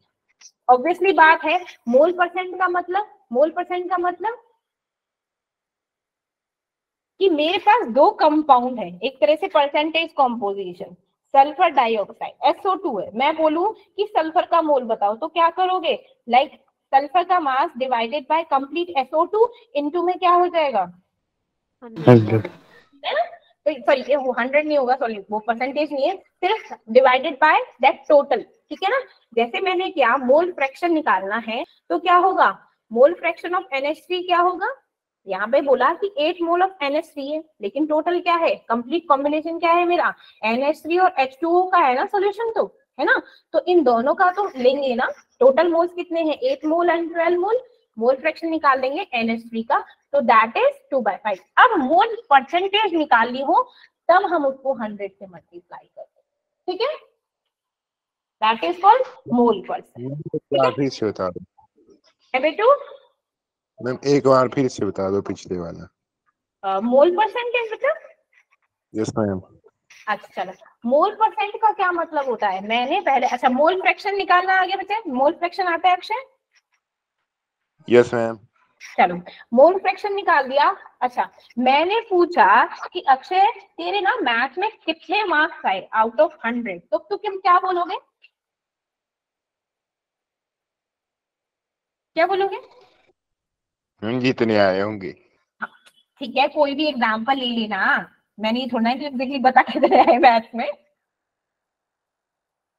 Obviously बात है, मोल परसेंट का मतलब कि मेरे पास दो कंपाउंड है, एक तरह से percentage composition, sulphur dioxide SO2 है। मैं बोलूं कि सल्फर का मोल बताओ, तो क्या करोगे, लाइक सल्फर का mass divided by complete SO2 into में क्या हो जाएगा, 100, है ना। तो सॉरी, वो 100 नहीं होगा, सॉरी वो परसेंटेज नहीं है, सिर्फ डिवाइडेड बाय दैट टोटल, ठीक है ना। जैसे मैंने क्या, मोल फ्रैक्शन निकालना है तो क्या होगा, मोल फ्रैक्शन ऑफ NH3 क्या होगा, यहाँ पे बोला कि 8 मोल ऑफ NH3 है, लेकिन टोटल क्या है, कंप्लीट कॉम्बिनेशन क्या है मेरा, NH3 और H2O का है ना सोल्यूशन, तो है ना। तो इन दोनों का तो लेंगे ना, टोटल मोल्स कितने हैं, 8 mole and 12 mole. Mole fraction निकाल देंगे NH3 का, तो दैट इज 2/5। अब मोल परसेंटेज निकालनी हो तब हम उसको 100 से मल्टीप्लाई करते हैं, ठीक है, that is called mole percent. फिर से बता दो बेटू, मैम, एक बार फिर से बता दो पिछले वाला। मोल परसेंटेज बेटा। Yes ma'am. अच्छा चलो, मोल परसेंट का क्या मतलब होता है, मैंने पहले, अच्छा मोल फ्रैक्शन निकालना आगे बच्चे, मोल फ्रैक्शन आता है अक्षय? Yes ma'am. चलो मोल फ्रैक्शन निकाल दिया। अच्छा मैंने पूछा कि अक्षय तेरे ना मैथ में कितने मार्क्स आए आउट ऑफ 100, तो तुम क्या बोलोगे, क्या बोलोगे? मैम जितने आए होंगे। ठीक है, कोई भी एग्जाम्पल ले लेना, मैंने ये थोड़ा एग्जैक्टली बता के दे रहा है मैथ में।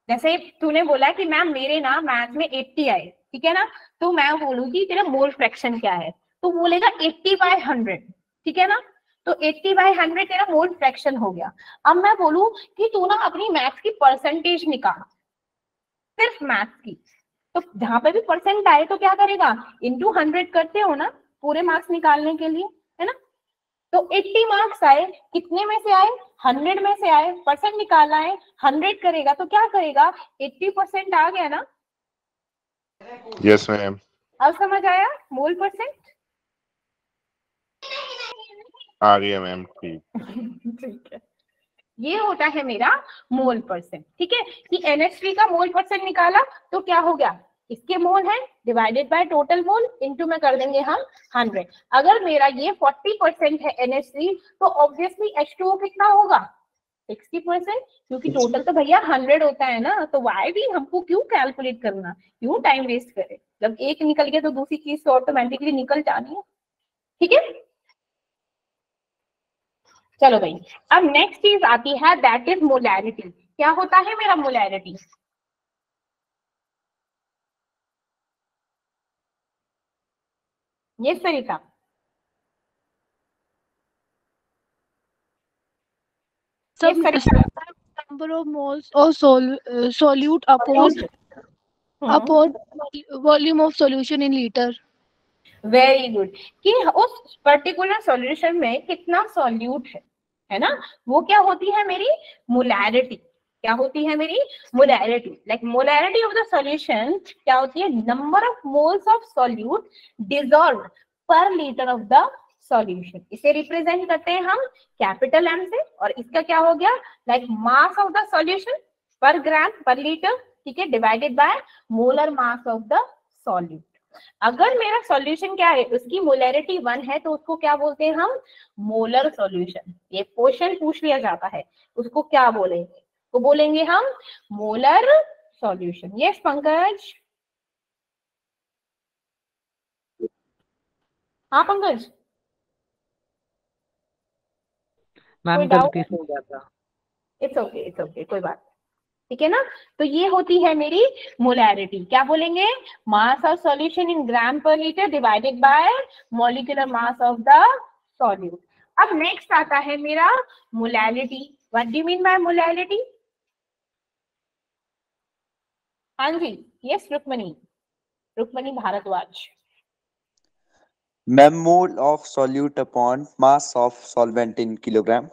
जैसे तूने बोला कि मैम मेरे ना मैथ में 80 आए, ठीक है ना, तो मैं बोलूंगी तेरा मोल फ्रैक्शन क्या है, तो बोलेगा 80/100, ठीक है ना, तो 80/100 तेरा मोल फ्रैक्शन हो गया। अब मैं बोलूं कि तू ना अपनी मैथ्स की परसेंटेज निकाल, सिर्फ मैथ्स की, तो जहां पे भी परसेंट आए तो क्या करेगा, इंटू 100 करते हो ना पूरे मार्क्स निकालने के लिए, है ना। तो 80 मार्क्स आए, कितने में से आए, 100 में से आए, परसेंट निकालना है, 100 करेगा तो क्या करेगा, 80% आ गया ना। Yes ma'am. अब समझ आया मोल परसेंट? आ गया मैम। ठीक ठीक है, ये होता है मेरा मोल परसेंट, ठीक है, कि NH3 का मोल परसेंट निकाला तो क्या हो गया, इसके मोल है divided by total mole into में कर देंगे हम 100। अगर मेरा ये 40% है NH3, तो ऑब्वियसली H2O कितना होगा, 60%, क्योंकि टोटल तो भैया 100 होता है ना, तो वाई भी हमको क्यों कैलकुलेट करना, क्यों टाइम वेस्ट करे, जब एक निकल गया तो दूसरी चीज तो ऑटोमेटिकली निकल जानी है, ठीक है। चलो भाई, अब नेक्स्ट चीज आती है दैट इज मोलैरिटी। क्या होता है मेरा मोलैरिटी, ये सरिता, ये सरिता, number of moles of solute upon volume of solution in liter। Very good, कि उस पर्टिकुलर सॉल्यूशन में कितना सॉल्यूट है ना, वो क्या होती है मेरी मोलैरिटी, क्या होती है मेरी molarity, like molarity of the solution क्या होती है, number of moles of solute dissolve पर लीटर ऑफ द सॉल्यूशन। इसे रिप्रेजेंट करते हैं हम कैपिटल M से, और इसका क्या हो गया, like mass of the solution पर ग्राम पर लीटर, ठीक है, divided by molar mass of the solute. अगर मेरा सॉल्यूशन क्या है, उसकी मोलैरिटी 1 है, तो उसको क्या बोलते हैं हम, मोलर सॉल्यूशन। ये क्वेश्चन पूछ लिया जाता है, उसको क्या बोलेंगे, तो बोलेंगे हम मोलर सॉल्यूशन। यस पंकज, हाँ पंकज, मैम गलती से हो गया था। इट्स ओके, कोई बात, ठीक है ना। तो ये होती है मेरी मोलैरिटी, क्या बोलेंगे, mass of solution in gram पर litre divided by molecular mass of the solute. अब नेक्स्ट आता है मेरा molarity. What do you mean by molarity? हाँ जी, yes Rukmani Bhardwaj. Ma'am, mole of solute upon mass of solvent in kilogram.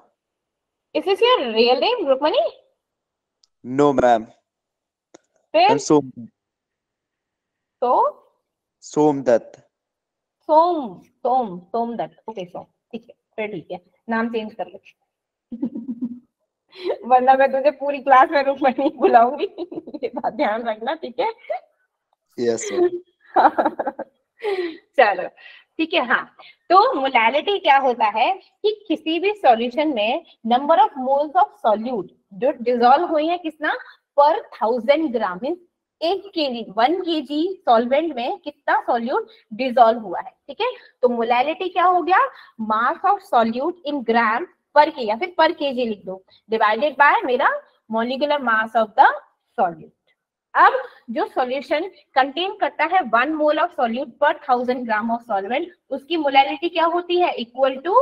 Is this your real name, Rukmini? No, ma'am. फिर Ma'am, तो Somdat. Somdatt, okay सोम, ठीक है, फिर ठीक है, नाम चेंज कर लो। वरना मैं तुझे पूरी क्लास में रुक्मणी बुलाऊंगी। ये बात ध्यान रखना, ठीक है। Yes, sir. चलो ठीक है, हाँ, तो मोलैरिटी क्या होता है कि किसी भी सॉल्यूशन में number of moles of solute जो डिसॉल्व हुई है कितना, पर 1000 ग्राम, मींस 1 kg सॉल्वेंट में कितना सॉल्यूट डिसॉल्व हुआ है, ठीक है। तो मोलैरिटी क्या हो गया, मास ऑफ सॉल्यूट इन ग्राम पर के, या फिर पर केजी लिख दो, डिवाइडेड बाय मेरा molecular mass of the solute. अब जो सॉल्यूशन कंटेन करता है 1 मोल ऑफ सॉल्यूट पर 1000 ग्राम ऑफ सॉल्वेंट, उसकी मोलैरिटी क्या होती है, इक्वल टू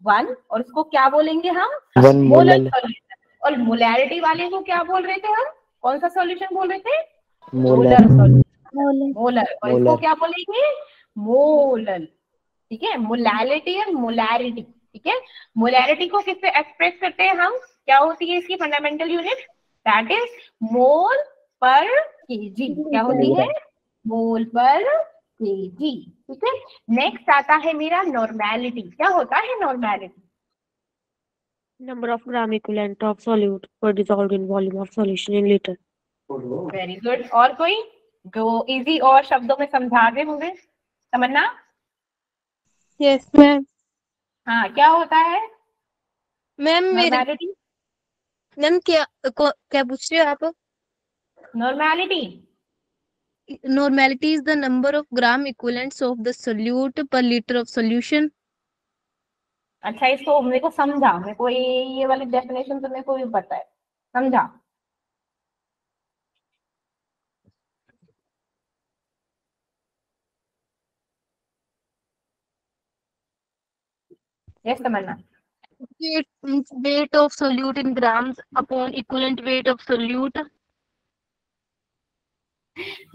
1, और उसको क्या बोलेंगे हम, मोलर सॉल्यूशन। और मोलैरिटी वाले को क्या बोल रहे थे हम, कौन सा सॉल्यूशन बोल रहे थे, मोलर सॉल्यूशन। मोलर, और इसको क्या बोलेंगे? मोलर। ठीक है, मोलैलिटी और मोलैरिटी। ठीक है, मोलैरिटी को किससे एक्सप्रेस करते हैं हम? क्या होती है इसकी fundamental unit? That is mole पर केजी। क्या होती है? मोल पर केजी। ठीक है, नेक्स्ट आता है मेरा नॉर्मेलिटी। क्या होता है normality? Number of gram equivalent of solute per dissolved in volume of solution in liter. Very good. और कोई जो इजी और शब्दों में समझा दे मुझे? तमन्ना? Yes, ma'am. हाँ, क्या होता है मैम मेरे नॉर्मेलिटी? मैम क्या पूछ रहे हो आप? Normality Normality is the number of gram equivalents of the solute per liter of solution. अच्छा, इसको मेरे को समझा, मेरे को ये वाली डेफिनेशन तो मेरे को भी पता है, समझा। Yes Tamanna? Weight of solute in grams upon equivalent weight of solute.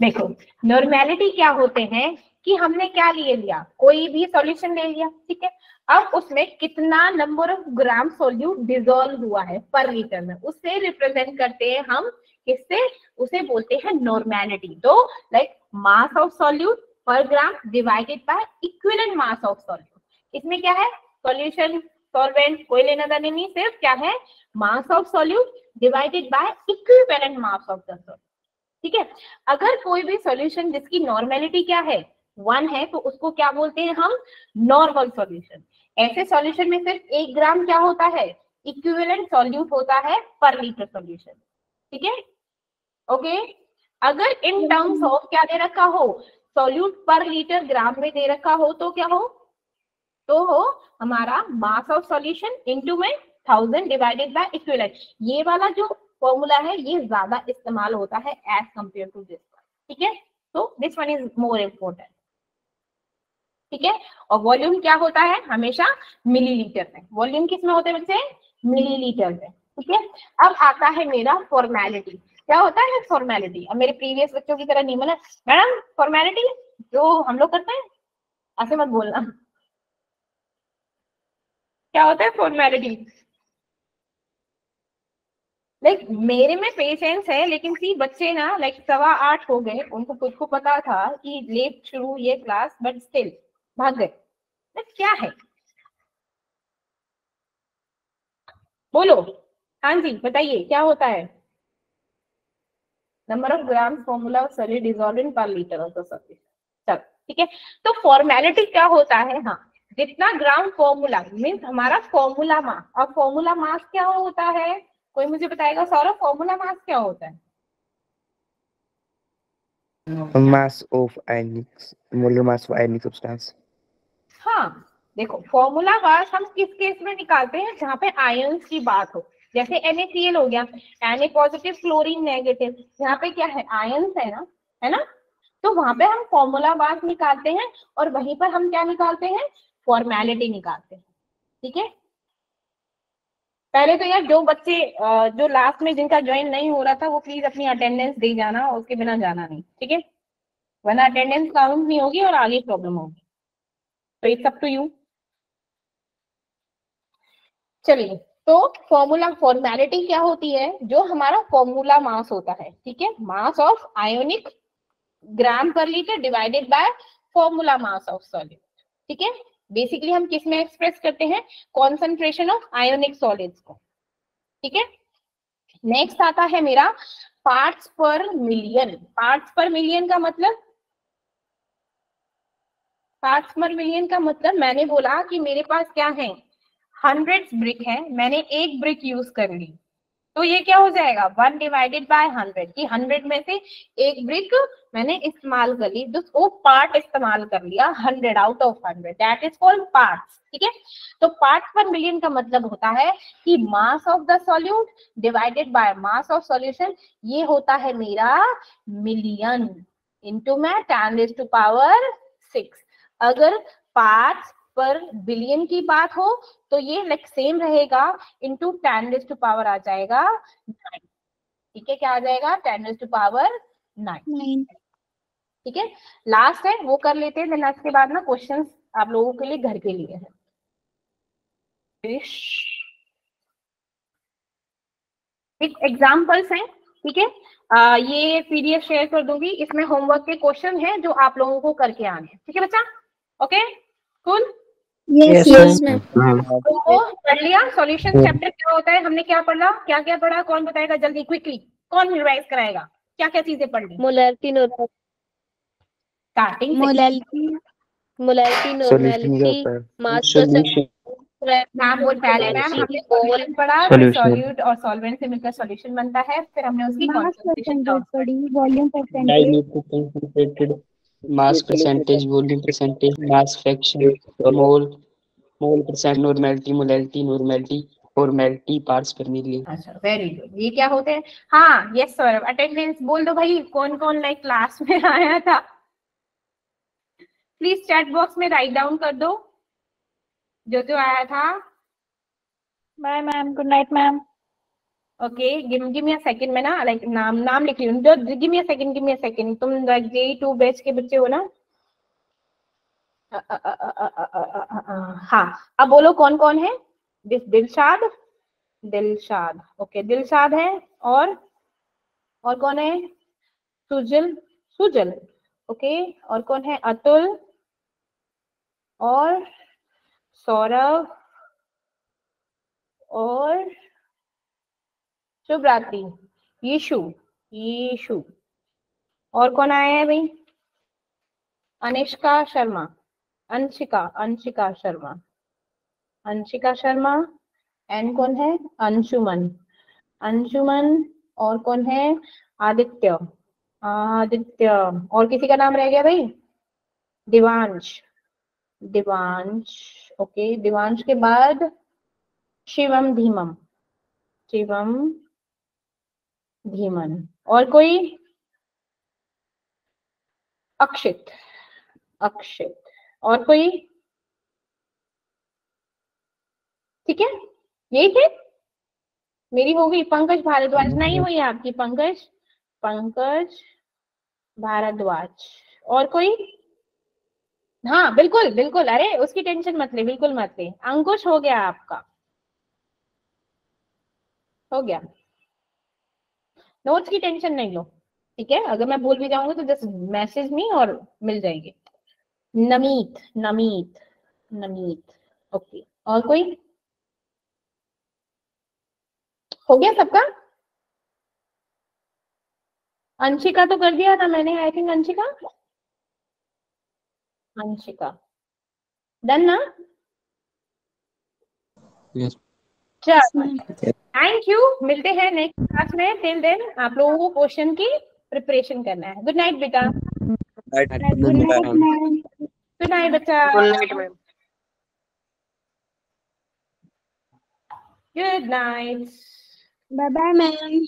देखो, नॉर्मेलिटी क्या होते हैं कि हमने क्या ले लिया, कोई भी सॉल्यूशन ले लिया, ठीक है, अब उसमें कितना number of gram solute dissolve हुआ है पर लीटर में, उससे रिप्रेजेंट करते हैं हम किससे? उसे बोलते हैं नॉर्मेलिटी। तो लाइक मास ऑफ सोल्यूट पर gram divided by equivalent mass of solute. इसमें क्या है? सॉल्यूशन, सॉल्वेंट, कोई लेना देना नहीं, सिर्फ क्या है? Mass of solute divided by equivalent mass of the solute. ठीक है, अगर कोई भी सॉल्यूशन जिसकी नॉर्मेलिटी क्या है? 1 है, तो उसको क्या बोलते हैं हम? Normal solution. ऐसे सॉल्यूशन में सिर्फ 1 ग्राम क्या होता है? इक्विवेलेंट सॉल्यूट होता है पर लीटर सॉल्यूशन। ठीक है, ओके। अगर इन टर्म्स ऑफ क्या दे रखा हो? सॉल्यूट पर लीटर ग्राम में दे रखा हो, तो क्या हो? तो हो हमारा मास ऑफ सॉल्यूशन इनटू में 1000 डिवाइडेड बाय इक्विवेलेंट। ये वाला जो फॉर्मूला है ये ज्यादा इस्तेमाल होता है एज कंपेयर टू दिस। ठीक है, तो this one is more important. ठीक है, और वॉल्यूम क्या होता है? हमेशा मिलीलीटर में। वॉल्यूम किस में होते हैं बच्चे? मिलीलीटर में। ठीक है, अब आता है मेरा फॉर्मेलिटी। क्या होता है फॉर्मेलिटी? अब मेरे प्रीवियस बच्चों की तरह नहीं बना मैडम, फॉर्मेलिटी जो हम लोग करते हैं ऐसे मत बोलना। क्या होता है फॉर्मेलिटी? लाइक मेरे में पेशेंस है, लेकिन सी बच्चे ना लाइक 8:15 हो गए, उनको खुद को पता था कि लेट शुरू ये क्लास, बट स्टिल भाग गए। क्या है? बोलो, हाँ जी बताइए, क्या होता है? Number of gram formula of solid dissolved इन पर लीटर ऑफ द सॉल्यूशन। चलो ठीक है, तो फॉर्मेलिटी क्या होता है? हाँ, जितना ग्राम फॉर्मूला मीन्स हमारा फॉर्मूला मास। और फॉर्मूला मास क्या होता है? कोई मुझे बताएगा सौरभ, फॉर्मूला मास क्या होता है? Mass of ionic molar mass of ionic substance. हाँ, देखो फॉर्मूला मास हम किस केस में निकालते हैं? जहाँ पे आयंस की बात हो, जैसे NaCl हो गया, Na पॉजिटिव क्लोरीन नेगेटिव, यहाँ पे क्या है? आयंस है ना, तो वहां पे हम फॉर्मूला मास निकालते हैं और वहीं पर हम क्या निकालते हैं? फॉर्मेलिटी निकालते हैं। ठीक है, पहले तो यार जो बच्चे जो लास्ट में जिनका ज्वाइन नहीं हो रहा था वो प्लीज अपनी अटेंडेंस दे जाना, उसके बिना जाना नहीं, ठीक है, वरना अटेंडेंस काउंट नहीं होगी और आगे प्रॉब्लम होगी। तो इट्स अप टू यू। चलिए, तो फॉर्मूला फॉर्मेलिटी क्या होती है? जो हमारा फॉर्मूला मास होता है, ठीक है, मास ऑफ आयोनिक ग्राम पर litre divided by formula mass of solid. ठीक है, बेसिकली हम किस में एक्सप्रेस करते हैं? कॉन्सेंट्रेशन ऑफ आयोनिक सॉलिड्स को। ठीक है, नेक्स्ट आता है मेरा पार्ट्स पर मिलियन। पार्ट्स पर मिलियन का मतलब, पार्ट्स पर मिलियन का मतलब मैंने बोला कि मेरे पास क्या है? 100 ब्रिक है, मैंने 1 ब्रिक यूज कर ली, तो ये क्या हो जाएगा? 1 डिवाइडेड बाय 100 कि 100 में से 1 ब्रिक मैंने इस्तेमाल कर ली, तो वो पार्ट इस्तेमाल कर लिया 100 out of 100, that is called parts. ठीक है, तो पार्ट्स पर मिलियन का मतलब होता है कि मास of the solute divided by mass of solution, ये होता है मेरा मिलियन इंटू में 10⁻⁶। अगर पार्ट्स पर बिलियन की बात हो तो ये लाइक सेम रहेगा, इंटू 10⁻⁹ आ जाएगा 9। ठीक है, क्या आ जाएगा? 10⁻⁹। ठीक है, लास्ट है वो कर लेते हैं, देन उसके बाद ना क्वेश्चंस आप लोगों के लिए घर के लिए है। एक एग्जाम्पल्स हैं, ठीक है, ये पीडीएफ शेयर कर दूंगी, इसमें होमवर्क के क्वेश्चन हैं जो आप लोगों को करके आने हैं, ठीक है बच्चा, okay cool. Yes Yes, ma'am. तो पढ़ लिया सॉल्यूशन चैप्टर क्या होता है, हमने क्या पढ़ा, क्या क्या पढ़ा, कौन बताएगा जल्दी क्विकली, कौन रिवाइज कराएगा, क्या क्या चीजें पढ़ ली मोलैरिटी स्टार्टिंग से? मोलैलिटी, नॉर्मेलिटी, मास Solution. मैम वो पहले मैम हमने सॉल्यूशन पढ़ा, सॉल्यूट और सॉल्वेंट से मिलकर सॉल्यूशन बनता है, फिर हमने उसकी मास कॉन्सेंट्रेशन परसेंटेज पढ़ी, volume percentage, Dilute concentrated. Mass percentage, volume percentage, mass fraction, mole percent, normality, formality, parts per million. अच्छा वेरी गुड, ये क्या होते हैं? हाँ यस सौरभ, अटेंडेंस बोल दो भाई, कौन कौन लाइक क्लास में आया था, प्लीज चैट बॉक्स में राइट डाउन कर दो जो जो आया था। Bye ma'am, good night ma'am. Okay give me a second, में ना लाइक नाम लिख रही हूँ, गिव मी अ सेकंड, तुम लाइक J2 बैच के बच्चे हो ना? हाँ अब बोलो कौन कौन है? दिलशाद, ओके दिलशाद है, और कौन है? सुजल, ओके, और कौन है? अतुल, और सौरभ, और शुभ रात्रि, यीशु, और कौन आया है भाई? अंशिका शर्मा, एंड कौन है? अंशुमन, और कौन है? आदित्य, और किसी का नाम रह गया भाई? दिवांश, ओके, दिवांश के बाद शिवम धीमन, और कोई? अक्षित, और कोई? ठीक है, यही थे, मेरी हो गई। पंकज भारद्वाज नहीं हुई आपकी? पंकज भारद्वाज, और कोई? हाँ बिल्कुल, अरे उसकी टेंशन मत ले, बिल्कुल मत ले। अंकुश हो गया आपका, हो गया, नोट्स की टेंशन नहीं लो, ठीक है, अगर मैं भूल भी जाऊंगी तो जस्ट मैसेज मी और मिल जाएंगे। नमीत, ओके, और कोई? हो गया सबका? अंशिका तो कर दिया था मैंने, आई थिंक अंशिका डन ना? Yes. चलो थैंक यू, मिलते हैं नेक्स्ट क्लास में, टिल देन आप लोगों को क्वेश्चन की प्रिपरेशन करना है। गुड नाइट बेटा। गुड नाइट बच्चा। Good night. Bye bye ma'am.